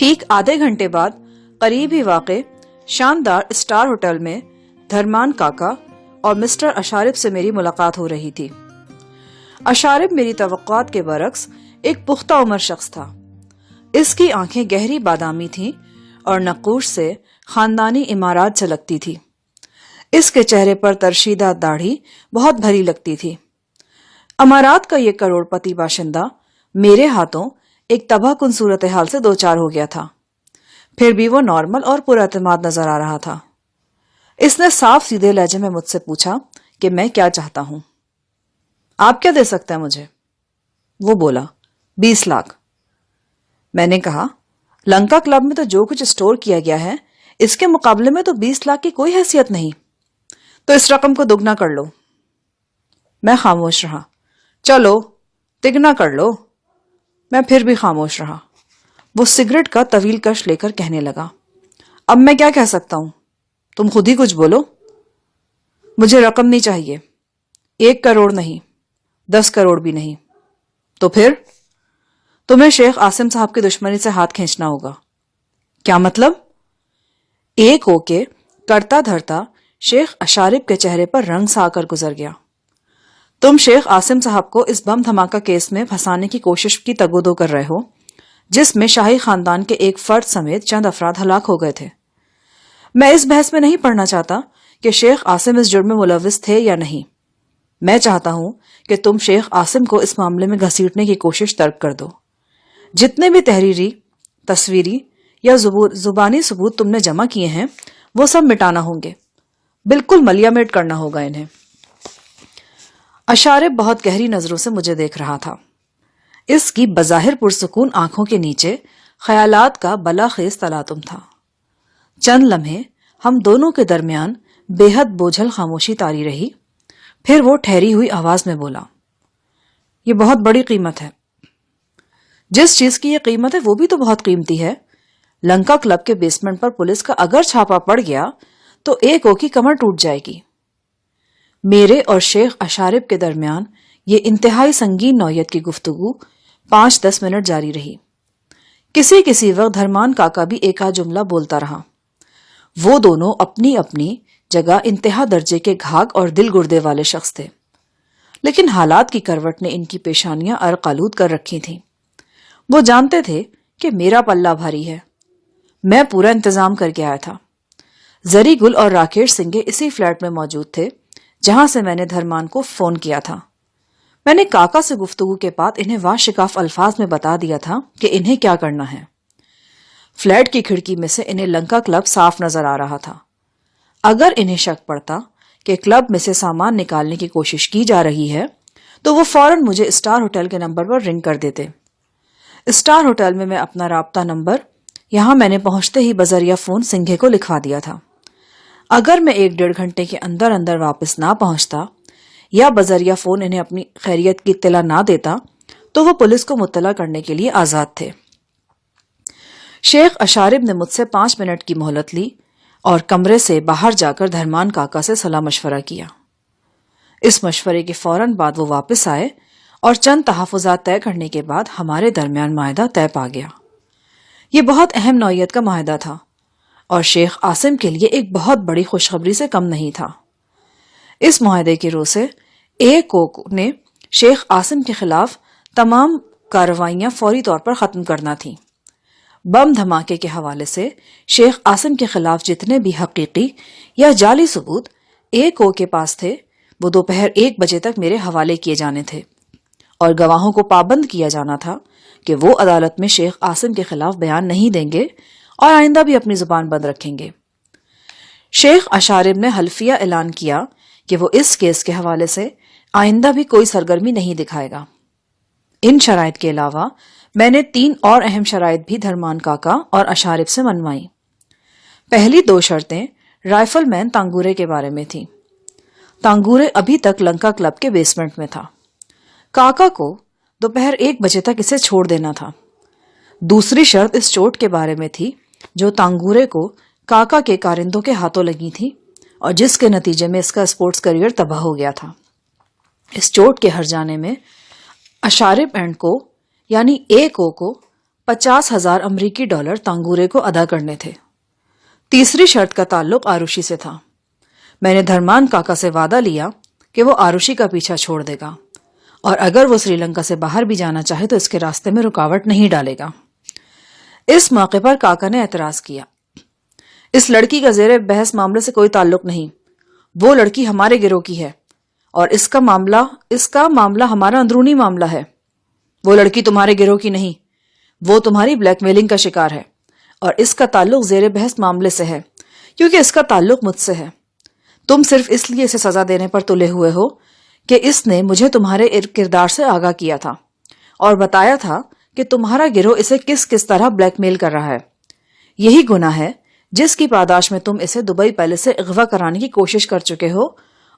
ٹھیک آدھے گھنٹے بعد قریب ہی واقع شاندار اسٹار ہوٹل میں دھرمان کاکا اور مسٹر اشارف سے میری ملاقات ہو رہی تھی۔ اشارف میری توقعات کے برعکس ایک پختہ عمر شخص تھا۔ اس کی آنکھیں گہری بادامی تھیں اور نقوش سے خاندانی عمارات جھلکتی تھی۔ اس کے چہرے پر ترشیدہ داڑھی بہت بھری لگتی تھی۔ امارات کا یہ کروڑ پتی باشندہ میرے ہاتھوں ایک تباہ کن صورتحال سے دوچار ہو گیا تھا، پھر بھی وہ نارمل اور پر اعتماد نظر آ رہا تھا۔ اس نے صاف سیدھے لہجے میں مجھ سے پوچھا کہ میں کیا چاہتا ہوں۔ آپ کیا دے سکتے ہیں مجھے؟ وہ بولا 20 لاکھ۔ میں نے کہا لنکا کلب میں تو جو کچھ اسٹور کیا گیا ہے اس کے مقابلے میں تو 20 لاکھ کی کوئی حیثیت نہیں، تو اس رقم کو دگنا کر لو۔ میں خاموش رہا۔ چلو تگنا کر لو۔ میں پھر بھی خاموش رہا۔ وہ سگریٹ کا طویل کش لے کر کہنے لگا، اب میں کیا کہہ سکتا ہوں؟ تم خود ہی کچھ بولو۔ مجھے رقم نہیں چاہیے، 1 کروڑ نہیں، 10 کروڑ بھی نہیں۔ تو پھر تمہیں شیخ عاصم صاحب کی دشمنی سے ہاتھ کھینچنا ہوگا۔ کیا مطلب؟ ایک ہو کے کرتا دھرتا شیخ اشارف کے چہرے پر رنگ سا آ کر گزر گیا۔ تم شیخ عاصم صاحب کو اس بم دھماکہ کیس میں پھنسانے کی کوشش کی تگودو کر رہے ہو، جس میں شاہی خاندان کے ایک فرد سمیت چند افراد ہلاک ہو گئے تھے۔ میں اس بحث میں نہیں پڑھنا چاہتا کہ شیخ عاصم اس جرم میں ملوث تھے یا نہیں۔ میں چاہتا ہوں کہ تم شیخ عاصم کو اس معاملے میں گھسیٹنے کی کوشش ترک کر دو۔ جتنے بھی تحریری، تصویری یا زبانی ثبوت تم نے جمع کیے ہیں وہ سب مٹانا ہوں گے، بالکل ملیامیٹ کرنا ہوگا انہیں۔ اشارف بہت گہری نظروں سے مجھے دیکھ رہا تھا۔ اس کی بظاہر پرسکون آنکھوں کے نیچے خیالات کا بلاخیز تلاطم تھا۔ چند لمحے ہم دونوں کے درمیان بے حد بوجھل خاموشی طاری رہی، پھر وہ ٹھہری ہوئی آواز میں بولا، یہ بہت بڑی قیمت ہے۔ جس چیز کی یہ قیمت ہے وہ بھی تو بہت قیمتی ہے۔ لنکا کلب کے بیسمنٹ پر پولیس کا اگر چھاپا پڑ گیا تو ایک کی کمر ٹوٹ جائے گی۔ میرے اور شیخ اشارف کے درمیان یہ انتہائی سنگین نوعیت کی گفتگو 5-10 منٹ جاری رہی۔ کسی وقت دھرمان کاکا بھی ایک آدھ جملہ بولتا رہا۔ وہ دونوں اپنی اپنی جگہ انتہا درجے کے گھاگ اور دل گردے والے شخص تھے، لیکن حالات کی کروٹ نے ان کی پیشانیاں عرق آلود کر رکھی تھیں۔ وہ جانتے تھے کہ میرا پلہ بھاری ہے۔ میں پورا انتظام کر کے آیا تھا۔ زری گل اور راکیش سنگھے اسی فلیٹ میں موجود تھے جہاں سے میں نے دھرمان کو فون کیا تھا۔ میں نے کاکا سے گفتگو کے بعد انہیں واشکاف الفاظ میں بتا دیا تھا کہ انہیں کیا کرنا ہے۔ فلیٹ کی کھڑکی میں سے انہیں لنکا کلب صاف نظر آ رہا تھا۔ اگر انہیں شک پڑتا کہ کلب میں سے سامان نکالنے کی کوشش کی جا رہی ہے تو وہ فوراً مجھے اسٹار ہوٹل کے نمبر پر رنگ کر دیتے۔ اسٹار ہوٹل میں اپنا رابطہ نمبر یہاں میں نے پہنچتے ہی بذریعہ فون سنگھے کو لکھوا دیا تھا۔ اگر میں 1-1.5 گھنٹے کے اندر واپس نہ پہنچتا یا بذریعہ فون انہیں اپنی خیریت کی اطلاع نہ دیتا تو وہ پولیس کو مطلع کرنے کے لیے آزاد تھے۔ شیخ اشارف نے مجھ سے 5 منٹ کی مہلت لی اور کمرے سے باہر جا کر دھرمان کاکا سے صلاح مشورہ کیا۔ اس مشورے کے فوراً بعد وہ واپس آئے اور چند تحفظات طے کرنے کے بعد ہمارے درمیان معاہدہ طے پا گیا۔ یہ بہت اہم نوعیت کا معاہدہ تھا اور شیخ عاصم کے لیے ایک بہت بڑی خوشخبری سے کم نہیں تھا۔ اس معاہدے کی روح سے نے شیخ عاصم کے خلاف تمام کارروائیاں فوری طور پر ختم کرنا تھیں۔ بم دھماکے کے حوالے سے شیخ عاصم کے خلاف جتنے بھی حقیقی یا جعلی ثبوت کے پاس تھے وہ دوپہر 1 بجے تک میرے حوالے کیے جانے تھے، اور گواہوں کو پابند کیا جانا تھا کہ وہ عدالت میں شیخ عاصم کے خلاف بیان نہیں دیں گے اور آئندہ بھی اپنی زبان بند رکھیں گے۔ شیخ اشارف نے حلفیہ اعلان کیا کہ وہ اس کیس کے حوالے سے آئندہ بھی کوئی سرگرمی نہیں دکھائے گا۔ ان شرائط کے علاوہ میں نے 3 اور اہم شرائط بھی دھرمان کاکا اور اشارف سے منوائیں۔ پہلی 2 شرطیں رائفل مین تانگورے کے بارے میں تھیں۔ تانگورے ابھی تک لنکا کلب کے بیسمنٹ میں تھا۔ کاکا کو دوپہر 1 بجے تک اسے چھوڑ دینا تھا۔ دوسری شرط اس چوٹ کے بارے میں تھی جو تانگورے کو کاکا کے کارندوں کے ہاتھوں لگی تھی اور جس کے نتیجے میں اس کا اسپورٹس کریئر تباہ ہو گیا تھا۔ اس چوٹ کے ہر جانے میں اشارف اینڈ کو یعنی کو 50,000 امریکی ڈالر تانگورے کو ادا کرنے تھے۔ تیسری شرط کا تعلق آروشی سے تھا۔ میں نے دھرمان کاکا سے وعدہ لیا کہ وہ آروشی کا پیچھا چھوڑ دے گا اور اگر وہ سری لنکا سے باہر بھی جانا چاہے تو اس کے راستے میں رکاوٹ نہیں ڈالے گا۔ اس موقع پر کاکا نے اعتراض کیا، اس لڑکی کا زیر بحث معاملے سے کوئی تعلق نہیں، وہ لڑکی ہمارے گروہ کی ہے اور اس کا معاملہ ہمارا اندرونی معاملہ ہے۔ وہ لڑکی تمہارے گروہ کی نہیں، وہ تمہاری بلیک میلنگ کا شکار ہے اور اس کا تعلق زیر بحث معاملے سے ہے کیونکہ اس کا تعلق مجھ سے ہے۔ تم صرف اس لیے اسے سزا دینے پر تلے ہوئے ہو کہ اس نے مجھے تمہارے کردار سے آگاہ کیا تھا اور بتایا تھا کہ تمہارا گروہ اسے کس طرح بلیک میل کر رہا ہے۔ یہی گناہ ہے جس کی پاداش میں تم اسے دبئی پیلس سے اغوا کرانے کی کوشش کر چکے ہو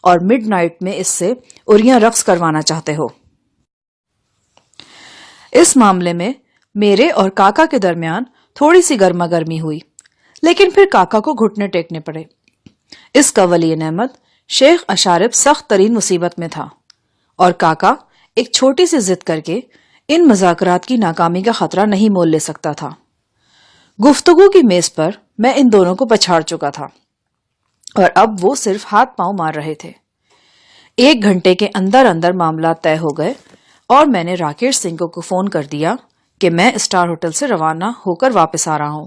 اور مڈ نائٹ میں اس سے اریاں رقص کروانا چاہتے ہو۔ اس معاملے میں میرے اور کاکا کے درمیان تھوڑی سی گرما گرمی ہوئی، لیکن پھر کاکا کو گھٹنے ٹیکنے پڑے۔ اس کا ولی نعمت شیخ اشارب سخت ترین مصیبت میں تھا اور کاکا ایک چھوٹی سی ضد کر کے ان مذاکرات کی ناکامی کا خطرہ نہیں مول لے سکتا تھا۔ گفتگو کی میز پر میں ان دونوں کو پچھاڑ چکا تھا اور اب وہ صرف ہاتھ پاؤں مار رہے تھے۔ 1 گھنٹے کے اندر معاملات طے ہو گئے اور میں نے راکیش سنگھ کو فون کر دیا کہ میں اسٹار ہوٹل سے روانہ ہو کر واپس آ رہا ہوں۔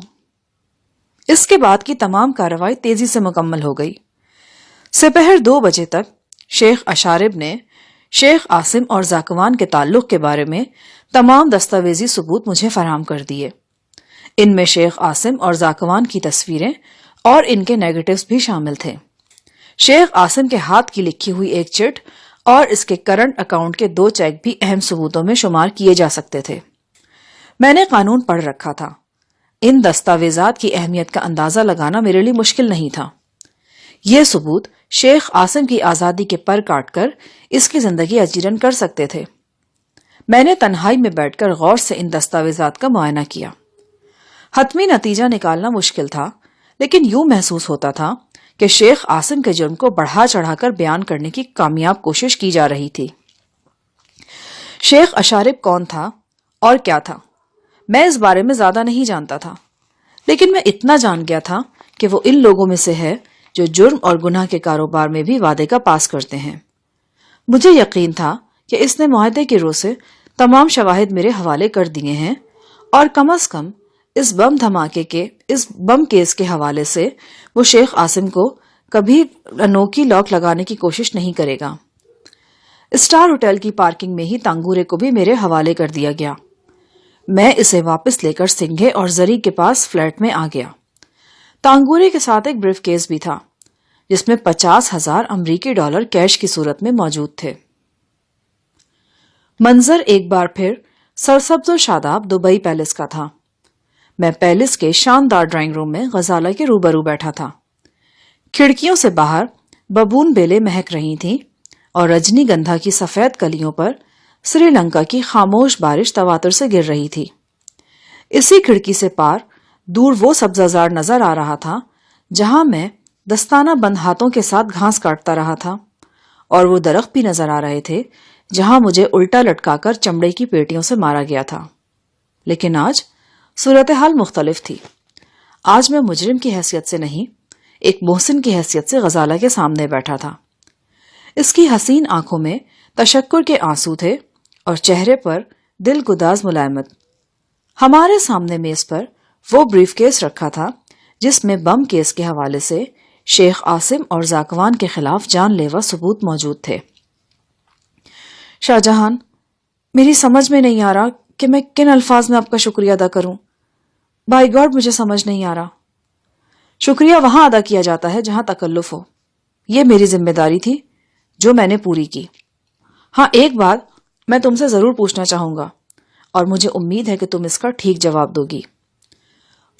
اس کے بعد کی تمام کارروائی تیزی سے مکمل ہو گئی۔ سپہر 2 بجے تک شیخ اشارب نے شیخ عاصم اور زاکوان کے تعلق کے بارے میں تمام دستاویزی ثبوت مجھے فراہم کر دیے۔ ان میں شیخ عاصم اور زاکوان کی تصویریں اور ان کے نیگیٹوز بھی شامل تھے۔ شیخ عاصم کے ہاتھ کی لکھی ہوئی ایک چٹ اور اس کے کرنٹ اکاؤنٹ کے 2 چیک بھی اہم ثبوتوں میں شمار کیے جا سکتے تھے۔ میں نے قانون پڑھ رکھا تھا۔ ان دستاویزات کی اہمیت کا اندازہ لگانا میرے لیے مشکل نہیں تھا۔ یہ ثبوت شیخ عاصم کی آزادی کے پر کاٹ کر اس کی زندگی اجیرن کر سکتے تھے۔ میں نے تنہائی میں بیٹھ کر غور سے ان دستاویزات کا معائنہ کیا۔ حتمی نتیجہ نکالنا مشکل تھا، لیکن یوں محسوس ہوتا تھا کہ شیخ عاصم کے جرم کو بڑھا چڑھا کر بیان کرنے کی کامیاب کوشش کی جا رہی تھی۔ شیخ اشارب کون تھا اور کیا تھا، میں اس بارے میں زیادہ نہیں جانتا تھا، لیکن میں اتنا جان گیا تھا کہ وہ ان لوگوں میں سے ہے جو جرم اور گناہ کے کاروبار میں بھی وعدے کا پاس کرتے ہیں۔ مجھے یقین تھا کہ اس نے معاہدے کی روح سے تمام شواہد میرے حوالے کر دیے ہیں اور کم از کم اس بم کیس کے حوالے سے وہ شیخ عاصم کو کبھی انوکھی لاک لگانے کی کوشش نہیں کرے گا۔ اسٹار ہوٹل کی پارکنگ میں ہی تانگورے کو بھی میرے حوالے کر دیا گیا۔ میں اسے واپس لے کر سنگھے اور زری کے پاس فلیٹ میں آ گیا۔ تانگورے کے ساتھ ایک بریف کیس بھی تھا جس میں 50,000 امریکی ڈالر کیش کی صورت میں موجود تھے۔ منظر ایک بار پھر سرسبز و شاداب دبئی پیلس کا تھا۔ میں پیلس کے شاندار ڈرائنگ روم میں غزالہ کے روبرو بیٹھا تھا۔ کھڑکیوں سے باہر ببون بیلیں مہک رہی تھیں اور رجنی گندھا کی سفید کلیوں پر سری لنکا کی خاموش بارش تواتر سے گر رہی تھی۔ اسی کھڑکی سے پار دور وہ سبزہ زار نظر آ رہا تھا جہاں میں دستانہ بند ہاتھوں کے ساتھ گھاس کاٹتا رہا تھا، اور وہ درخت بھی نظر آ رہے تھے جہاں مجھے الٹا لٹکا کر چمڑے کی پیٹیوں سے مارا گیا تھا۔ لیکن آج صورتحال مختلف تھی۔ آج میں مجرم کی حیثیت سے نہیں، ایک محسن کی حیثیت سے غزالہ کے سامنے بیٹھا تھا۔ اس کی حسین آنکھوں میں تشکر کے آنسو تھے اور چہرے پر دل گداز ملائمت۔ ہمارے سامنے میز پر وہ بریف کیس رکھا تھا جس میں بم کیس کے حوالے سے شیخ عاصم اور زاکوان کے خلاف جان لیوا ثبوت موجود تھے۔ شاہ جہان، میری سمجھ میں نہیں آ رہا کہ میں کن الفاظ میں آپ کا شکریہ ادا کروں۔ بائی گاڈ، مجھے سمجھ نہیں آ رہا۔ شکریہ وہاں ادا کیا جاتا ہے جہاں تکلف ہو۔ یہ میری ذمہ داری تھی جو میں نے پوری کی۔ ہاں، ایک بات میں تم سے ضرور پوچھنا چاہوں گا اور مجھے امید ہے کہ تم اس کا ٹھیک جواب دو گی۔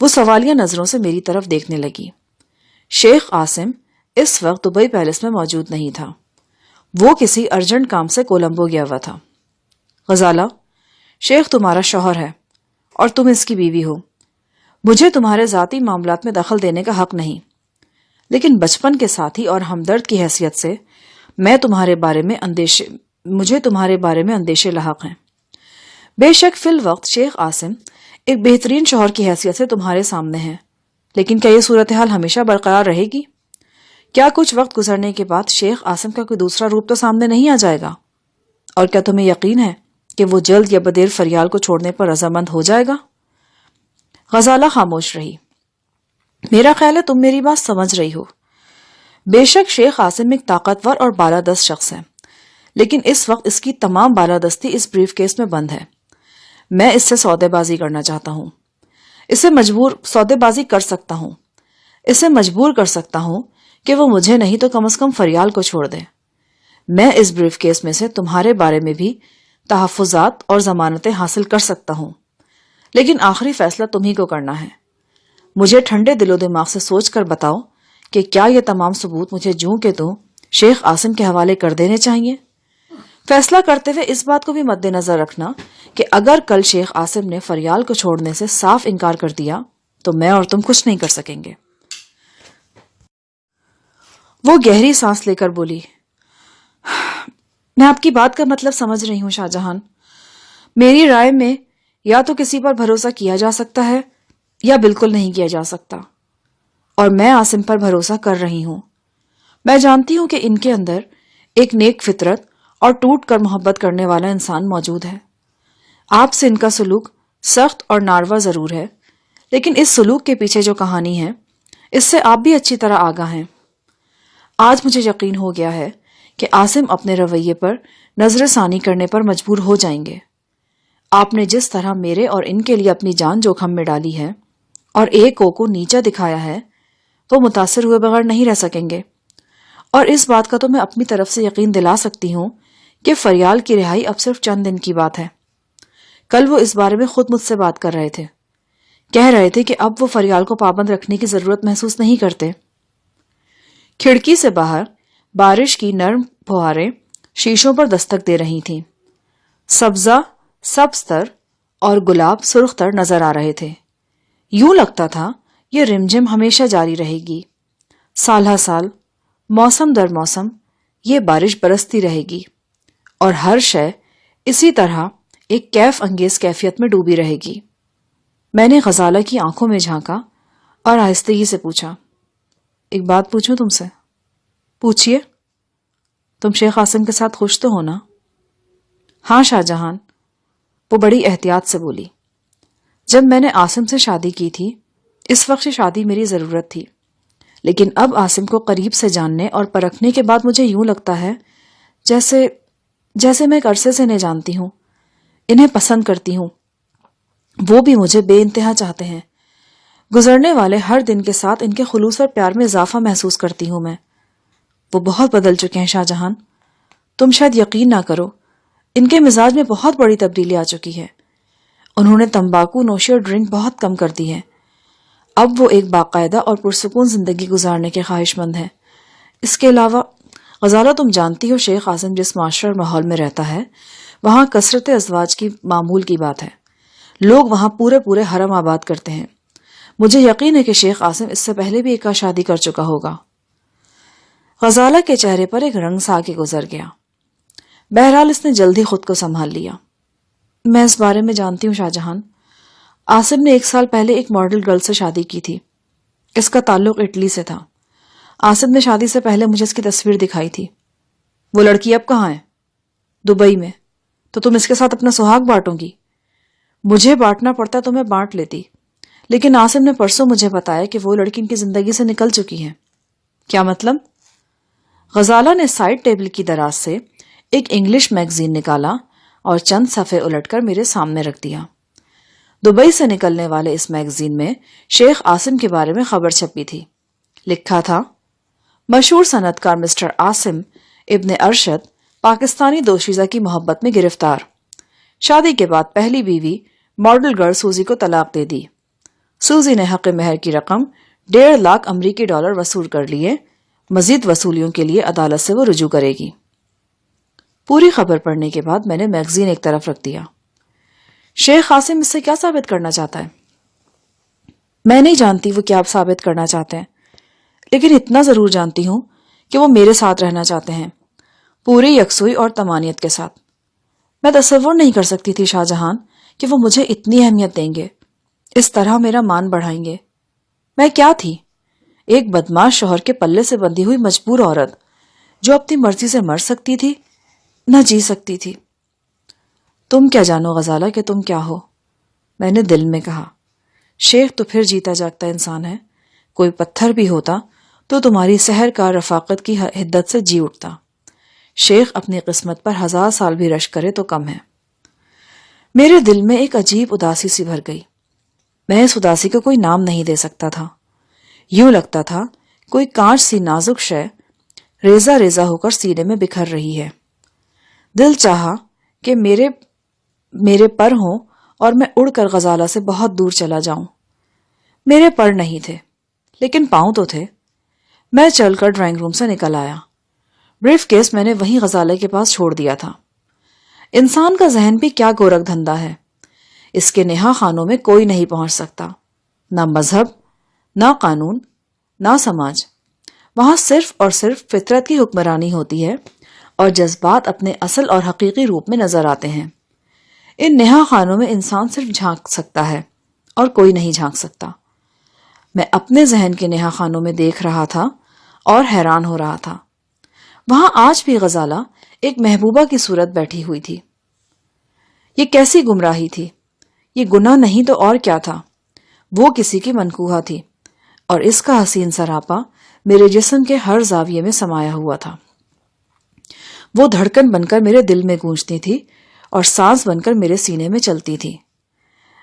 وہ سوالیہ نظروں سے میری طرف دیکھنے لگی۔ شیخ عاصم اس وقت دبئی پیلس میں موجود نہیں تھا۔ وہ کسی ارجنٹ کام سے کولمبو گیا ہوا تھا۔ غزالہ، شیخ تمہارا شوہر ہے اور تم اس کی بیوی ہو۔ مجھے تمہارے ذاتی معاملات میں دخل دینے کا حق نہیں، لیکن بچپن کے ساتھی اور ہمدرد کی حیثیت سے مجھے تمہارے بارے میں اندیشے لاحق ہیں۔ بے شک فی الوقت شیخ عاصم ایک بہترین شوہر کی حیثیت سے تمہارے سامنے ہیں، لیکن کیا یہ صورتحال ہمیشہ برقرار رہے گی؟ کیا کچھ وقت گزرنے کے بعد شیخ عاصم کا کوئی دوسرا روپ تو سامنے نہیں آ جائے گا؟ اور کیا تمہیں یقین ہے کہ وہ جلد یا بدیر فریال کو چھوڑنے پر رضامند ہو جائے گا؟ غزالہ خاموش رہی۔ میرا خیال ہے تم میری بات سمجھ رہی ہو۔ بے شک شیخ عاصم ایک طاقتور اور بالادست شخص ہے، لیکن اس وقت اس کی تمام بالادستی اس بریف کیس میں بند ہے۔ میں اس سے سودے بازی کرنا چاہتا ہوں، سودے بازی کر سکتا ہوں، اسے مجبور کر سکتا ہوں کہ وہ مجھے نہیں تو کم از کم فریال کو چھوڑ دے۔ میں اس بریف کیس میں سے تمہارے بارے میں بھی تحفظات اور ضمانتیں حاصل کر سکتا ہوں، لیکن آخری فیصلہ تمہیں کو کرنا ہے۔ مجھے ٹھنڈے دل و دماغ سے سوچ کر بتاؤ کہ کیا یہ تمام ثبوت مجھے جوں کہ توں شیخ عاصم کے حوالے کر دینے چاہیے؟ فیصلہ کرتے ہوئے اس بات کو بھی مد نظر رکھنا کہ اگر کل شیخ عاصم نے فریال کو چھوڑنے سے صاف انکار کر دیا تو میں اور تم کچھ نہیں کر سکیں گے۔ وہ گہری سانس لے کر بولی، میں آپ کی بات کا مطلب سمجھ رہی ہوں شاہ جہان۔ میری رائے میں یا تو کسی پر بھروسہ کیا جا سکتا ہے یا بالکل نہیں کیا جا سکتا، اور میں عاصم پر بھروسہ کر رہی ہوں۔ میں جانتی ہوں کہ ان کے اندر ایک نیک فطرت اور ٹوٹ کر محبت کرنے والا انسان موجود ہے۔ آپ سے ان کا سلوک سخت اور ناروا ضرور ہے، لیکن اس سلوک کے پیچھے جو کہانی ہے اس سے آپ بھی اچھی طرح آگاہ ہیں۔ آج مجھے یقین ہو گیا ہے کہ عاصم اپنے رویے پر نظر ثانی کرنے پر مجبور ہو جائیں گے۔ آپ نے جس طرح میرے اور ان کے لیے اپنی جان جوخم میں ڈالی ہے اور ایک کو نیچا دکھایا ہے، وہ متاثر ہوئے بغیر نہیں رہ سکیں گے۔ اور اس بات کا تو میں اپنی طرف سے یقین دلا سکتی ہوں کہ فریال کی رہائی اب صرف چند دن کی بات ہے۔ کل وہ اس بارے میں خود مجھ سے بات کر رہے تھے، کہہ رہے تھے کہ اب وہ فریال کو پابند رکھنے کی ضرورت محسوس نہیں کرتے۔ کھڑکی سے باہر بارش کی نرم پھواریں شیشوں پر دستک دے رہی تھیں۔ سبزہ سبز تر اور گلاب سرخ تر نظر آ رہے تھے۔ یوں لگتا تھا یہ رمجھم ہمیشہ جاری رہے گی، سال ہر سال، موسم در موسم یہ بارش برستی رہے گی، اور ہر شے اسی طرح ایک کیف انگیز کیفیت میں ڈوبی رہے گی۔ میں نے غزالہ کی آنکھوں میں جھانکا اور آہستگی سے پوچھا، ایک بات پوچھوں تم سے؟ پوچھئے۔ تم شیخ عاصم کے ساتھ خوش تو ہو نا؟ ہاں شاہ جہان، وہ بڑی احتیاط سے بولی۔ جب میں نے عاصم سے شادی کی تھی اس وقت شادی میری ضرورت تھی، لیکن اب عاصم کو قریب سے جاننے اور پرکھنے کے بعد مجھے یوں لگتا ہے جیسے میں ایک عرصے سے انہیں جانتی ہوں، انہیں پسند کرتی ہوں، وہ بھی مجھے بے انتہا چاہتے ہیں۔ گزرنے والے ہر دن کے ساتھ ان کے خلوص اور پیار میں اضافہ محسوس کرتی ہوں میں۔ وہ بہت بدل چکے ہیں شاہ جہان، تم شاید یقین نہ کرو، ان کے مزاج میں بہت بڑی تبدیلی آ چکی ہے۔ انہوں نے تمباکو نوشی اور ڈرنک بہت کم کر دی ہے۔ اب وہ ایک باقاعدہ اور پرسکون زندگی گزارنے کے خواہش مند ہیں۔ اس کے علاوہ غزالہ، تم جانتی ہو شیخ عاصم جس معاشرے اور ماحول میں رہتا ہے وہاں کثرت ازواج کی معمول کی بات ہے۔ لوگ وہاں پورے حرم آباد کرتے ہیں۔ مجھے یقین ہے کہ شیخ عاصم اس سے پہلے بھی ایک شادی کر چکا ہوگا۔ غزالہ کے چہرے پر ایک رنگ سا کے گزر گیا۔ بہرحال اس نے جلد ہی خود کو سنبھال لیا۔ میں اس بارے میں جانتی ہوں شاہ جہان، عاصم نے 1 سال پہلے ایک ماڈل گرل سے شادی کی تھی۔ اس کا تعلق اٹلی سے تھا۔ عاصم نے شادی سے پہلے مجھے اس کی تصویر دکھائی تھی۔ وہ لڑکی اب کہاں ہے؟ دبئی میں۔ تو تم اس کے ساتھ اپنا سہاگ بانٹو گی؟ مجھے بانٹنا پڑتا تو میں بانٹ لیتی، لیکن عاصم نے پرسوں مجھے بتایا کہ وہ لڑکی ان کی زندگی سے نکل چکی ہے۔ کیا مطلب؟ غزالہ نے سائڈ ٹیبل کی دراز سے ایک انگلش میگزین نکالا اور چند صفحے الٹ کر میرے سامنے رکھ دیا۔ دبئی سے نکلنے والے اس میگزین میں شیخ عاصم کے بارے میں خبر چھپی تھی۔ لکھا تھا، مشہور صنعت کار مسٹر عاصم ابن ارشد پاکستانی دوشیزہ کی محبت میں گرفتار، شادی کے بعد پہلی بیوی ماڈل گرل سوزی کو طلاق دے دی۔ سوزی نے حق مہر کی رقم 1.5 لاکھ امریکی ڈالر وصول کر لیے، مزید وصولیوں کے لیے عدالت سے وہ رجوع کرے گی۔ پوری خبر پڑھنے کے بعد میں نے میگزین ایک طرف رکھ دیا۔ شیخ عاصم اس سے کیا ثابت کرنا چاہتا ہے؟ میں نہیں جانتی وہ کیا ثابت کرنا چاہتے ہیں، لیکن اتنا ضرور جانتی ہوں کہ وہ میرے ساتھ رہنا چاہتے ہیں، پوری یکسوئی اور تمانیت کے ساتھ۔ میں تصور نہیں کر سکتی تھی شاہ جہان کہ وہ مجھے اتنی اہمیت دیں گے، اس طرح میرا مان بڑھائیں گے؟ میں کیا تھی؟ ایک بدماش شوہر کے پلے سے بندھی ہوئی مجبور عورت جو اپنی مرضی سے مر سکتی تھی نہ جی سکتی تھی۔ تم کیا جانو غزالہ کہ تم کیا ہو؟ میں نے دل میں کہا۔ شیخ تو پھر جیتا جاگتا انسان ہے، کوئی پتھر بھی ہوتا تو تمہاری سحر کا رفاقت کی حدت سے جی اٹھتا۔ شیخ اپنی قسمت پر 1000 سال بھی رشک کرے تو کم ہے۔ میرے دل میں ایک عجیب اداسی سی بھر گئی۔ میں اس اداسی کو کوئی نام نہیں دے سکتا تھا۔ یوں لگتا تھا کوئی کانچ سی نازک شے ریزہ ریزہ ہو کر سینے میں بکھر رہی ہے۔ دل چاہا کہ میرے پر ہوں اور میں اڑ کر غزالہ سے بہت دور چلا جاؤں۔ میرے پر نہیں تھے لیکن پاؤں تو تھے۔ میں چل کر ڈرائنگ روم سے نکل آیا۔ بریف کیس میں نے وہیں غزالہ کے پاس چھوڑ دیا تھا۔ انسان کا ذہن بھی کیا گورکھ دھندا ہے، اس کے نہا خانوں میں کوئی نہیں پہنچ سکتا، نہ مذہب، نہ قانون، نہ سماج۔ وہاں صرف اور صرف فطرت کی حکمرانی ہوتی ہے اور جذبات اپنے اصل اور حقیقی روپ میں نظر آتے ہیں۔ ان نہا خانوں میں انسان صرف جھانک سکتا ہے اور کوئی نہیں جھانک سکتا۔ میں اپنے ذہن کے نہا خانوں میں دیکھ رہا تھا اور حیران ہو رہا تھا۔ وہاں آج بھی غزالہ ایک محبوبہ کی صورت بیٹھی ہوئی تھی۔ یہ کیسی گمراہی تھی؟ یہ گناہ نہیں تو اور کیا تھا؟ وہ کسی کی منکوہہ تھی اور اس کا حسین سراپا میرے جسم کے ہر زاویے میں سمایا ہوا تھا۔ وہ دھڑکن بن کر میرے دل میں گونجتی تھی اور سانس بن کر میرے سینے میں چلتی تھی۔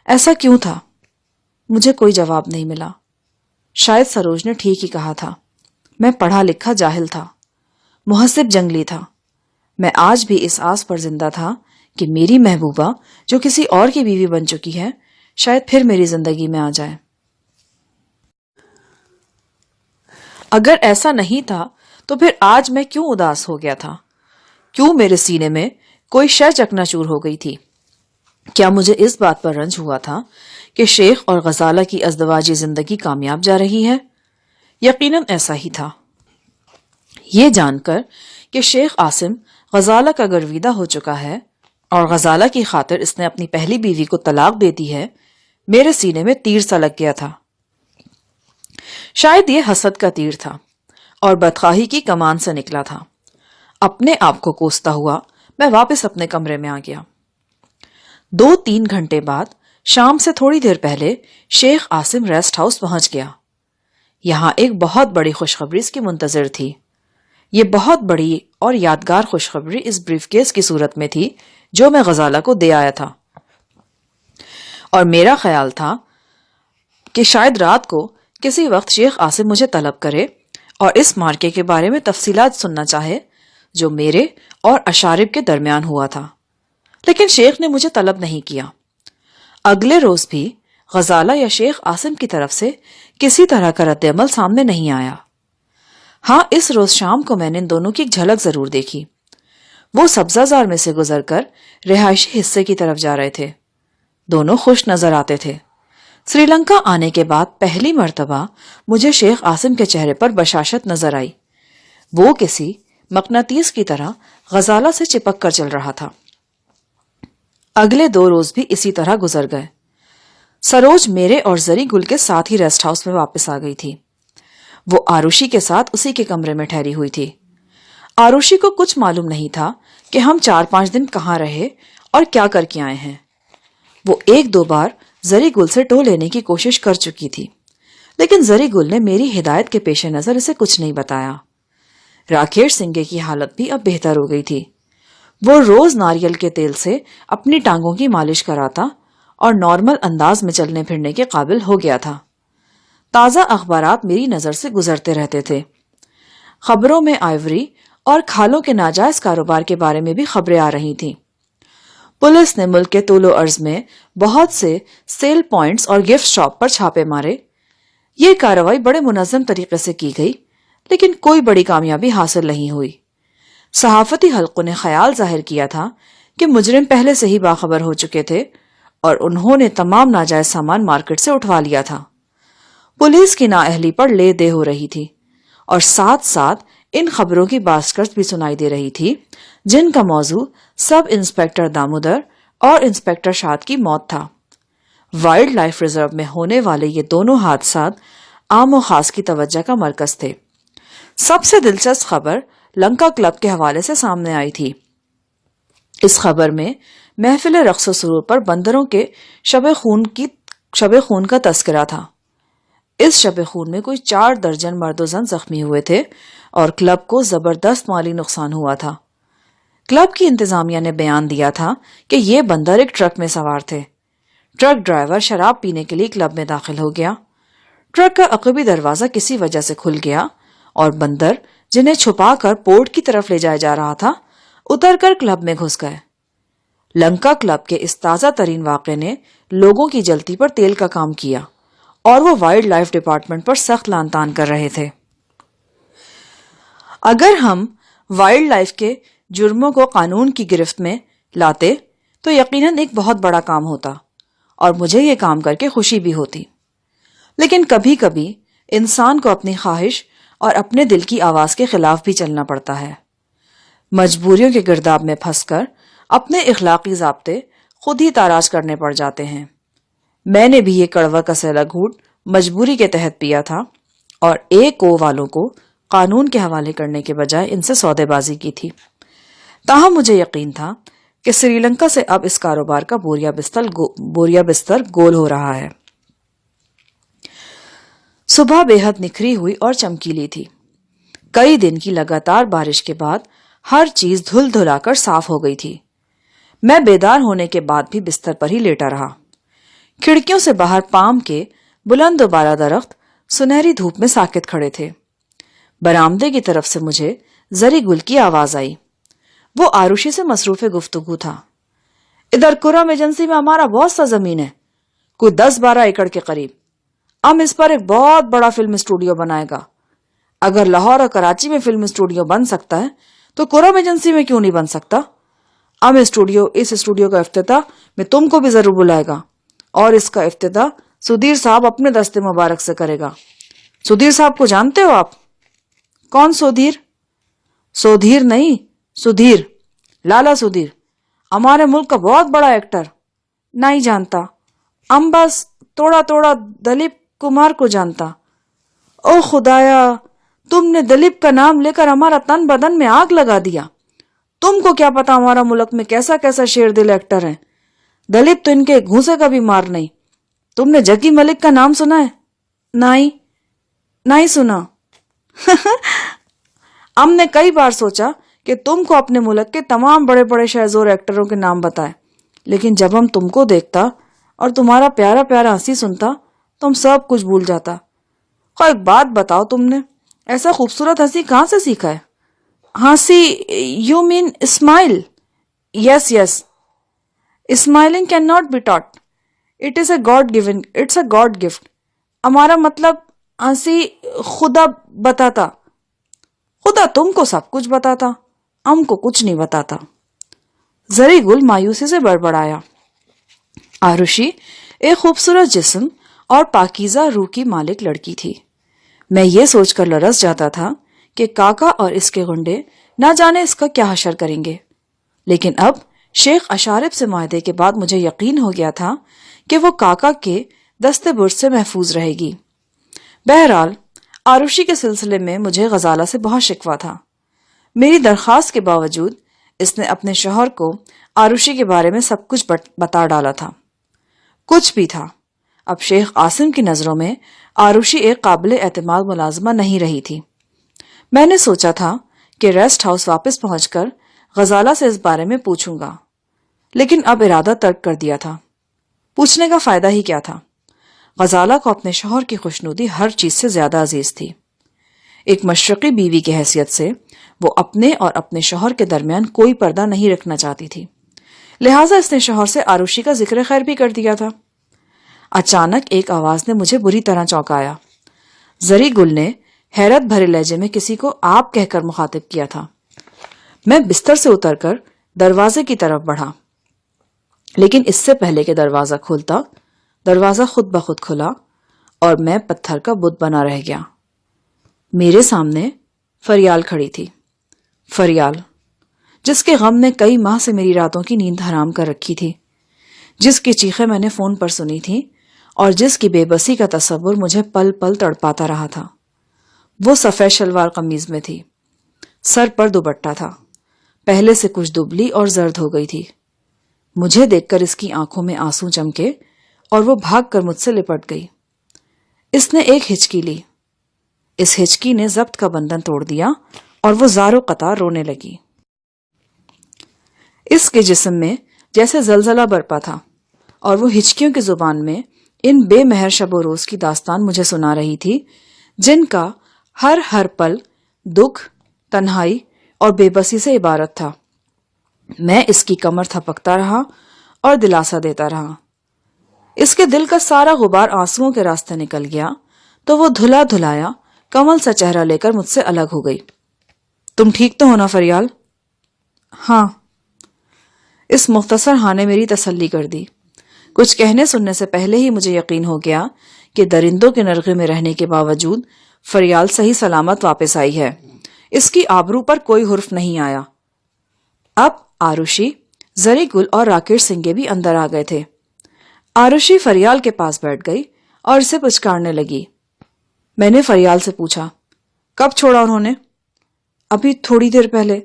ایسا کیوں تھا؟ مجھے کوئی جواب نہیں ملا۔ شاید سروج نے ٹھیک ہی کہا تھا، میں پڑھا لکھا جاہل تھا، مہذب جنگلی تھا۔ میں آج بھی اس آس پر زندہ تھا کہ میری محبوبہ جو کسی اور کی بیوی بن چکی ہے شاید پھر میری زندگی میں آ جائے۔ اگر ایسا نہیں تھا تو پھر آج میں کیوں اداس ہو گیا تھا؟ کیوں میرے سینے میں کوئی شے چکنا چور ہو گئی تھی؟ کیا مجھے اس بات پر رنج ہوا تھا کہ شیخ اور غزالہ کی ازدواجی زندگی کامیاب جا رہی ہے؟ یقیناً ایسا ہی تھا۔ یہ جان کر کہ شیخ عاصم غزالہ کا گرویدہ ہو چکا ہے اور غزالہ کی خاطر اس نے اپنی پہلی بیوی کو طلاق دے دی ہے، میرے سینے میں تیر سا لگ گیا تھا۔ شاید یہ حسد کا تیر تھا اور بدخواہی کی کمان سے نکلا تھا۔ اپنے آپ کو کوستا ہوا میں واپس اپنے کمرے میں آ گیا۔ 2-3 گھنٹے بعد شام سے تھوڑی دیر پہلے شیخ عاصم ریسٹ ہاؤس پہنچ گیا۔ یہاں ایک بہت بڑی خوشخبری اس کی منتظر تھی۔ یہ بہت بڑی اور یادگار خوشخبری اس بریف کیس کی صورت میں تھی جو میں غزالہ کو دے آیا تھا، اور میرا خیال تھا کہ شاید رات کو کسی وقت شیخ عاصم مجھے طلب کرے اور اس مارکے کے بارے میں تفصیلات سننا چاہے جو میرے اور اشارب کے درمیان ہوا تھا، لیکن شیخ نے مجھے طلب نہیں کیا۔ اگلے روز بھی غزالہ یا شیخ عاصم کی طرف سے کسی طرح کا رد عمل سامنے نہیں آیا۔ ہاں، اس روز شام کو میں نے ان دونوں کی ایک جھلک ضرور دیکھی۔ وہ سبزہ زار میں سے گزر کر رہائشی حصے کی طرف جا رہے تھے۔ دونوں خوش نظر آتے تھے۔ سری لنکا آنے کے بعد پہلی مرتبہ مجھے شیخ عاصم کے چہرے پر بشاشت نظر آئی۔ وہ کسی مقناطیس کی طرح غزالہ سے چپک کر چل رہا تھا۔ اگلے 2 روز بھی اسی طرح گزر گئے۔ سروج میرے اور زری گل کے ساتھ ہی ریسٹ ہاؤس میں واپس آ گئی تھی۔ وہ آروشی کے ساتھ اسی کے کمرے میں ٹھہری ہوئی تھی۔ آروشی کو کچھ معلوم نہیں تھا کہ ہم 4-5 دن کہاں رہے اور کیا کر کے آئے ہیں۔ وہ 1-2 بار زری گل سے ٹو لینے کی کوشش کر چکی تھی، لیکن زری گل نے میری ہدایت کے پیش نظر اسے کچھ نہیں بتایا۔ راکیش سنگے کی حالت بھی اب بہتر ہو گئی تھی۔ وہ روز ناریل کے تیل سے اپنی ٹانگوں کی مالش کراتا اور نارمل انداز میں چلنے پھرنے کے قابل ہو گیا تھا۔ تازہ اخبارات میری نظر سے گزرتے رہتے تھے۔ خبروں میں آئیوری اور کھالوں کے ناجائز کاروبار کے بارے میں بھی خبریں آ رہی تھیں۔ پولیس نے ملک کے طول و عرض میں بہت سے سیل پوائنٹس اور گفٹ شاپ پر چھاپے مارے۔ یہ کارروائی بڑے منظم طریقے سے کی گئی، لیکن کوئی بڑی کامیابی حاصل نہیں ہوئی۔ صحافتی حلقوں نے خیال ظاہر کیا تھا کہ مجرم پہلے سے ہی باخبر ہو چکے تھے اور انہوں نے تمام ناجائز سامان مارکیٹ سے اٹھوا لیا تھا۔ پولیس کی نااہلی پر لے دے ہو رہی تھی اور ساتھ ساتھ ان خبروں کی باسکٹ بھی سنائی دے رہی تھی جن کا موضوع سب انسپیکٹر دامودر اور انسپیکٹر شاد کی موت تھا۔ وائلڈ لائف ریزرو میں ہونے والے یہ دونوں حادثات عام و خاص کی توجہ کا مرکز تھے۔ سب سے دلچسپ خبر لنکا کلب کے حوالے سے سامنے آئی تھی۔ اس خبر میں محفل رقص و سرور پر بندروں کے شب خون کا تذکرہ تھا۔ اس شب خون میں کوئی 4 درجن مرد و زن زخمی ہوئے تھے اور کلب کو زبردست مالی نقصان ہوا تھا۔ کلب کی انتظامیہ نے بیان دیا تھا کہ یہ بندر ایک ٹرک میں سوار تھے۔ ٹرک ڈرائیور شراب پینے کے لیے کلب میں داخل ہو گیا۔ ٹرک کا عقبی دروازہ کسی وجہ سے کھل گیا اور بندر، جنہیں چھپا کر پورٹ کی طرف لے جایا جا رہا تھا، اتر کر کلب میں گھس گئے۔ لنکا کلب کے اس تازہ ترین واقعے نے لوگوں کی جلتی پر تیل کا کام کیا اور وہ وائلڈ لائف ڈپارٹمنٹ پر سخت لان تان کر رہے تھے۔ اگر ہم وائلڈ لائف کے جرموں کو قانون کی گرفت میں لاتے تو یقیناً ایک بہت بڑا کام ہوتا اور مجھے یہ کام کر کے خوشی بھی ہوتی، لیکن کبھی کبھی انسان کو اپنی خواہش اور اپنے دل کی آواز کے خلاف بھی چلنا پڑتا ہے۔ مجبوریوں کے گرداب میں پھنس کر اپنے اخلاقی ضابطے خود ہی تاراج کرنے پڑ جاتے ہیں۔ میں نے بھی یہ کڑوا کسیلا گھونٹ مجبوری کے تحت پیا تھا اور او والوں کو قانون کے حوالے کرنے کے بجائے ان سے سودے بازی کی تھی۔ تاہم مجھے یقین تھا کہ سری لنکا سے اب اس کاروبار کا بوریا بستر گول ہو رہا ہے۔ صبح بے حد نکھری ہوئی اور چمکیلی تھی۔ کئی دن کی لگاتار بارش کے بعد ہر چیز دھل دھلا کر صاف ہو گئی تھی۔ میں بیدار ہونے کے بعد بھی بستر پر ہی لیٹا رہا۔ کھڑکیوں سے باہر پام کے بلند و بالا درخت سنہری دھوپ میں ساکت کھڑے تھے۔ برآمدے کی طرف سے مجھے زری گل کی آواز آئی۔ وہ آروشی سے مصروف گفتگو تھا۔ ادھر کرم ایجنسی میں ہمارا بہت سا زمین ہے، کوئی 10-12 ایکڑ کے قریب۔ ہم اس پر ایک بہت بڑا فلم اسٹوڈیو بنائے گا۔ اگر لاہور اور کراچی میں فلم اسٹوڈیو بن سکتا ہے تو کرم ایجنسی میں کیوں نہیں بن سکتا؟ اس اسٹوڈیو کا افتتاح میں تم کو بھی ضرور بلائے گا اور اس کا افتتاح سدھیر صاحب اپنے دستے مبارک سے کرے گا۔ سدھیر صاحب کو جانتے ہو آپ؟ کون سودھیر؟ سودھیر نہیں، سدھیر، لالا سدھیر، ہمارے ملک کا بہت بڑا ایکٹر۔ نہیں جانتا، ہم بس تھوڑا دلیپ کمار کو جانتا۔ او خدایا، تم نے دلیپ کا نام لے کر ہمارا تن بدن میں آگ لگا دیا۔ تم کو کیا پتا ہمارا ملک میں کیسا کیسا شیر دل ایکٹر ہے۔ دلیپ تو ان کے گھونسے کا بھی مار نہیں۔ تم نے جگی ملک کا نام سنا ہے؟ نہیں سنا۔ ہم نے کئی بار سوچا کہ تم کو اپنے ملک کے تمام بڑے بڑے شہزور ایکٹروں کے نام بتائے، لیکن جب ہم تم کو دیکھتا اور تمہارا پیارا پیارا ہنسی سنتا تو ہم سب کچھ بھول جاتا۔ ایک بات بتاؤ، تم نے ایسا خوبصورت ہنسی کہاں سے سیکھا ہے؟ ہنسی، you mean smile? Yes, smiling can not be taught, it's a God gift. ہمارا مطلب ہنسی خدا بتاتا۔ خدا تم کو سب کچھ بتاتا، ہم کو کچھ نہیں بتاتا۔ زری گل مایوسی سے بڑبڑایا۔ آروشی ایک خوبصورت جسم اور پاکیزہ روح کی مالک لڑکی تھی۔ میں یہ سوچ کر لرز جاتا تھا کہ کاکا اور اس کے گنڈے نہ جانے اس کا کیا حشر کریں گے، لیکن اب شیخ اشارب سے معاہدے کے بعد مجھے یقین ہو گیا تھا کہ وہ کاکا کے دستے برد سے محفوظ رہے گی۔ بہرحال آروشی کے سلسلے میں مجھے غزالہ سے بہت شکوہ تھا۔ میری درخواست کے باوجود اس نے اپنے شوہر کو آروشی کے بارے میں سب کچھ بتا ڈالا تھا۔ کچھ بھی تھا، اب شیخ عاصم کی نظروں میں آروشی ایک قابل اعتماد ملازمہ نہیں رہی تھی۔ میں نے سوچا تھا کہ ریسٹ ہاؤس واپس پہنچ کر غزالہ سے اس بارے میں پوچھوں گا، لیکن اب ارادہ ترک کر دیا تھا۔ پوچھنے کا فائدہ ہی کیا تھا؟ غزالہ کو اپنے شوہر کی خوشنودی ہر چیز سے زیادہ عزیز تھی۔ ایک مشرقی بیوی کی حیثیت سے وہ اپنے اور اپنے شوہر کے درمیان کوئی پردہ نہیں رکھنا چاہتی تھی، لہٰذا اس نے شوہر سے آروشی کا ذکر خیر بھی کر دیا تھا۔ اچانک ایک آواز نے مجھے بری طرح چونکایا۔ زری گل نے حیرت بھرے لہجے میں کسی کو آپ کہہ کر مخاطب کیا تھا۔ میں بستر سے اتر کر دروازے کی طرف بڑھا، لیکن اس سے پہلے کہ دروازہ کھولتا، دروازہ خود بخود کھلا اور میں پتھر کا بت بنا رہ گیا۔ میرے سامنے فریال کھڑی تھی، فریال جس کے غم نے کئی ماہ سے میری راتوں کی نیند حرام کر رکھی تھی، جس کی چیخیں میں نے فون پر سنی تھی اور جس کی بے بسی کا تصور مجھے پل پل تڑپاتا رہا تھا۔ وہ سفید شلوار قمیض میں تھی، سر پر دوپٹہ تھا، پہلے سے کچھ دبلی اور زرد ہو گئی تھی۔ مجھے دیکھ کر اس کی آنکھوں میں آنسو چمکے اور وہ بھاگ کر مجھ سے لپٹ گئی۔ اس نے ایک ہچکی لی، اس ہچکی نے ضبط کا بندھن توڑ دیا اور وہ زارو قطار رونے لگی۔ اس کے جسم میں جیسے زلزلہ برپا تھا اور وہ ہچکیوں کی زبان میں ان بے مہر شب و روز کی داستان مجھے سنا رہی تھی جن کا ہر پل دکھ، تنہائی اور بے بسی سے عبارت تھا۔ میں اس کی کمر تھپکتا رہا اور دلاسا دیتا رہا۔ اس کے دل کا سارا غبار آنسوؤں کے راستے نکل گیا تو وہ دھلا دھلایا کمل سا چہرہ لے کر مجھ سے الگ ہو گئی۔ تم ٹھیک تو ہو نا فریال؟ ہاں۔ اس مختصر ہاں نے میری تسلی کر دی۔ کچھ کہنے سننے سے پہلے ہی مجھے یقین ہو گیا کہ درندوں کے نرغے میں رہنے کے باوجود فریال صحیح سلامت واپس آئی ہے۔ اس کی آبرو پر کوئی حرف نہیں آیا۔ اب آروشی، زری گل اور راکیش سنگے بھی اندر آ گئے تھے۔ آروشی فریال کے پاس بیٹھ گئی اور اسے پچکارنے لگی۔ میں نے فریال سے پوچھا، کب چھوڑا انہوں نے؟ ابھی تھوڑی دیر پہلے۔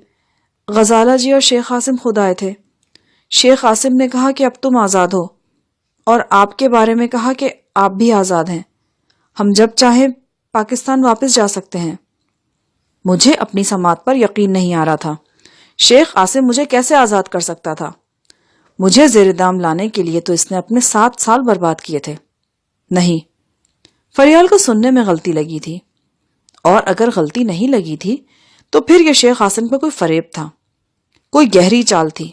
غزالہ جی اور شیخ قاسم خود آئے تھے۔ شیخ قاسم نے کہا کہ اب تم آزاد ہو اور آپ کے بارے میں کہا کہ آپ بھی آزاد ہیں، ہم جب چاہیں پاکستان واپس جا سکتے ہیں۔ مجھے اپنی سماعت پر یقین نہیں آ رہا تھا۔ شیخ قاسم مجھے کیسے آزاد کر سکتا تھا؟ مجھے زیر دام لانے کے لیے تو اس نے اپنے 7 سال برباد کیے تھے۔ نہیں، فریال کو سننے میں غلطی لگی تھی، اور اگر غلطی نہیں لگی تھی تو پھر یہ شیخ قاسم کا کوئی فریب تھا، کوئی گہری چال تھی۔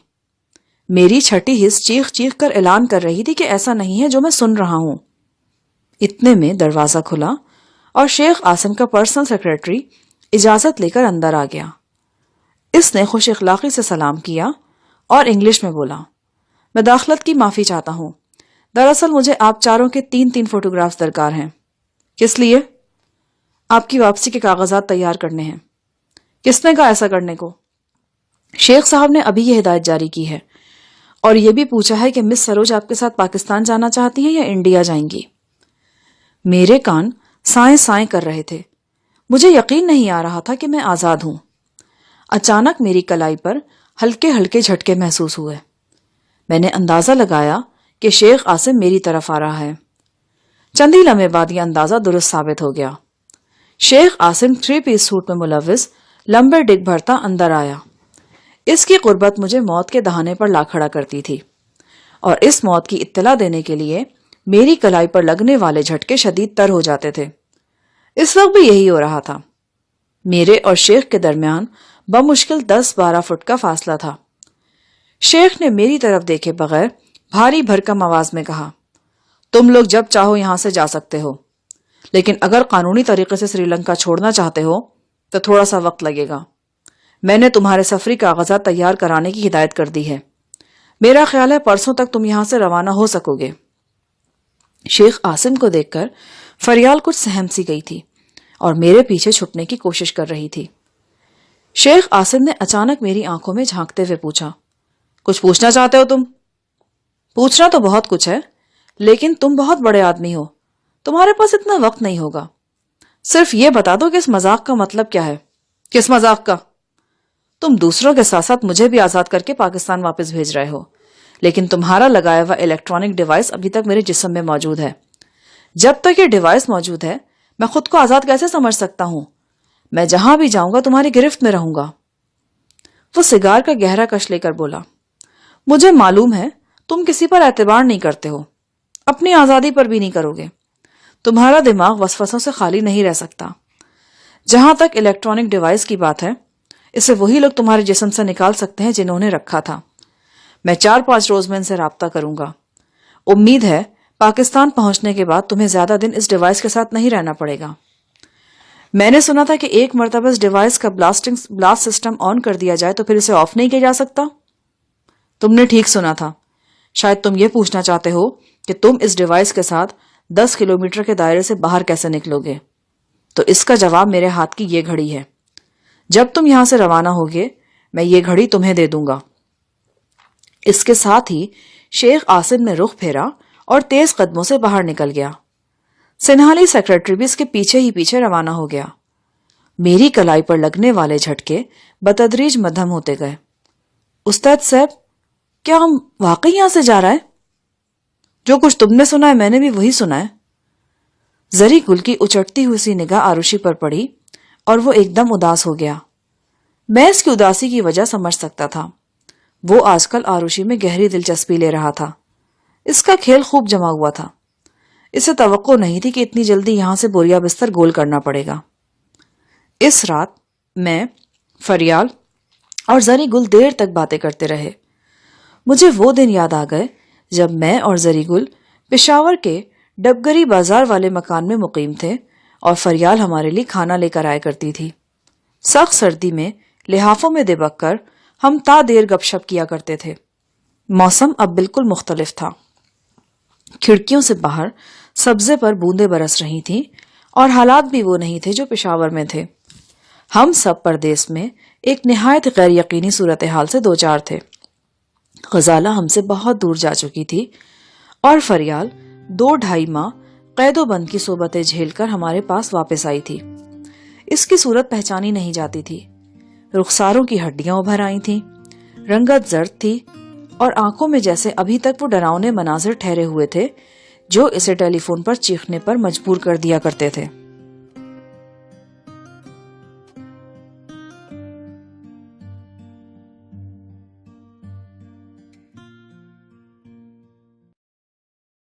میری چھٹی حص چیخ چیخ کر اعلان کر رہی تھی کہ ایسا نہیں ہے جو میں سن رہا ہوں۔ اتنے میں دروازہ کھلا اور شیخ قاسم کا پرسنل سیکرٹری اجازت لے کر اندر آ گیا۔ اس نے خوش اخلاقی سے سلام کیا اور انگلش میں بولا، میں داخلت کی معافی چاہتا ہوں، دراصل مجھے آپ چاروں کے 3 فوٹوگرافز درکار ہیں۔ کس لیے؟ آپ کی واپسی کے کاغذات تیار کرنے ہیں۔ کس نے کہا ایسا کرنے کو؟ شیخ صاحب نے ابھی یہ ہدایت جاری کی ہے، اور یہ بھی پوچھا ہے کہ مس سروج آپ کے ساتھ پاکستان جانا چاہتی ہیں یا انڈیا جائیں گی۔ میرے کان سائیں سائیں کر رہے تھے۔ مجھے یقین نہیں آ رہا تھا کہ میں آزاد ہوں۔ اچانک میری کلائی پر ہلکے ہلکے جھٹکے محسوس ہوئے۔ میں نے اندازہ لگایا کہ شیخ قاسم میری طرف آ رہا ہے۔ چند ہی لمحے بعد یہ اندازہ درست ثابت ہو گیا۔ شیخ قاسم 3 پیس سوٹ میں ملوث لمبے ڈگ بھرتا اندر آیا۔ اس کی قربت مجھے موت کے دہانے پر لا کھڑا کرتی تھی، اور اس موت کی اطلاع دینے کے لیے میری کلائی پر لگنے والے جھٹکے شدید تر ہو جاتے تھے۔ اس وقت بھی یہی ہو رہا تھا۔ میرے اور شیخ کے درمیان بمشکل 10-12 فٹ کا فاصلہ تھا۔ شیخ نے میری طرف دیکھے بغیر بھاری بھرکم آواز میں کہا، تم لوگ جب چاہو یہاں سے جا سکتے ہو، لیکن اگر قانونی طریقے سے سری لنکا چھوڑنا چاہتے ہو تو تھوڑا سا وقت لگے گا۔ میں نے تمہارے سفری کاغذات تیار کرانے کی ہدایت کر دی ہے۔ میرا خیال ہے پرسوں تک تم یہاں سے روانہ ہو سکو گے۔ شیخ قاسم کو دیکھ کر فریال کچھ سہم سی گئی تھی اور میرے پیچھے چھپنے کی کوشش کر رہی تھی۔ شیخ قاسم نے اچانک میری آنکھوں میں جھانکتے ہوئے پوچھا، کچھ پوچھنا چاہتے ہو تم؟ پوچھنا تو بہت کچھ ہے، لیکن تم بہت بڑے آدمی ہو، تمہارے پاس اتنا وقت نہیں ہوگا۔ صرف یہ بتا دو کہ اس مذاق کا مطلب کیا ہے؟ کس مذاق کا؟ تم دوسروں کے ساتھ ساتھ مجھے بھی آزاد کر کے پاکستان واپس بھیج رہے ہو، لیکن تمہارا لگایا ہوا الیکٹرانک ڈیوائس ابھی تک میرے جسم میں موجود ہے۔ جب تک یہ ڈیوائس موجود ہے میں خود کو آزاد کیسے سمجھ سکتا ہوں؟ میں جہاں بھی جاؤں گا تمہاری گرفت میں رہوں گا۔ وہ سگار کا گہرا کش لے کر بولا، مجھے معلوم ہے تم کسی پر اعتبار نہیں کرتے ہو، اپنی آزادی پر بھی نہیں کرو گے۔ تمہارا دماغ وسوسوں سے خالی نہیں رہ سکتا۔ جہاں تک الیکٹرانک ڈیوائس کی بات ہے، اسے وہی لوگ تمہارے جسم سے نکال سکتے ہیں جنہوں نے رکھا تھا۔ میں 4-5 روز میں ان سے رابطہ کروں گا۔ امید ہے پاکستان پہنچنے کے بعد تمہیں زیادہ دن اس ڈیوائس کے ساتھ نہیں رہنا پڑے گا۔ میں نے سنا تھا کہ ایک مرتبہ اس ڈیوائس کا بلاسٹ سسٹم آن کر دیا جائے تو پھر اسے آف نہیں کیا جا سکتا۔ تم نے ٹھیک سنا تھا۔ شاید تم یہ پوچھنا چاہتے ہو کہ تم اس ڈیوائس کے ساتھ 10 کلومیٹر کے دائرے سے باہر کیسے نکلو گے؟ تو اس کا جواب میرے ہاتھ کی یہ گھڑی ہے۔ جب تم یہاں سے روانہ ہوگے میں یہ گھڑی تمہیں دے دوں گا۔ اس کے ساتھ ہی شیخ عاصم نے رخ پھیرا اور تیز قدموں سے باہر نکل گیا۔ سنہالی سیکرٹری بھی اس کے پیچھے ہی پیچھے روانہ ہو گیا۔ میری کلائی پر لگنے والے جھٹکے بتدریج مدھم ہوتے گئے۔ استاد صاحب، کیا ہم واقعی یہاں سے جا رہا ہے؟ جو کچھ تم نے سنا ہے میں نے بھی وہی سنا ہے۔ زری گل کی اچٹتی ہوئی سی نگاہ آروشی پر پڑی اور وہ ایک دم اداس ہو گیا۔ میں اس کی اداسی کی وجہ سمجھ سکتا تھا۔ وہ آج کل آروشی میں گہری دلچسپی لے رہا تھا۔ اس کا کھیل خوب جما ہوا تھا۔ اسے توقع نہیں تھی کہ اتنی جلدی یہاں سے بوریا بستر گول کرنا پڑے گا۔ اس رات میں، فریال اور زری گل دیر تک باتیں کرتے رہے۔ مجھے وہ دن یاد آ گئے جب میں اور زری گل پشاور کے ڈبگری بازار والے مکان میں مقیم تھے اور فریال ہمارے لیے کھانا لے کر آیا کرتی تھی۔ سخت سردی میں لحافوں میں دبک کر ہم تا دیر گپ شپ کیا کرتے تھے۔ موسم اب بالکل مختلف تھا۔ کھڑکیوں سے باہر سبزے پر بوندیں برس رہی تھیں اور حالات بھی وہ نہیں تھے جو پشاور میں تھے۔ ہم سب پردیس میں ایک نہایت غیر یقینی صورتحال سے دوچار تھے۔ غزالہ ہم سے بہت دور جا چکی تھی اور فریال 2-2.5 ماہ قید و بند کی صحبتیں جھیل کر ہمارے پاس واپس آئی تھی۔ اس کی صورت پہچانی نہیں جاتی تھی۔ رخساروں کی ہڈیاں ابھر آئی تھیں، رنگت زرد تھی اور آنکھوں میں جیسے ابھی تک وہ ڈراؤنے مناظر ٹھہرے ہوئے تھے جو اسے ٹیلی فون پر چیخنے پر مجبور کر دیا کرتے تھے۔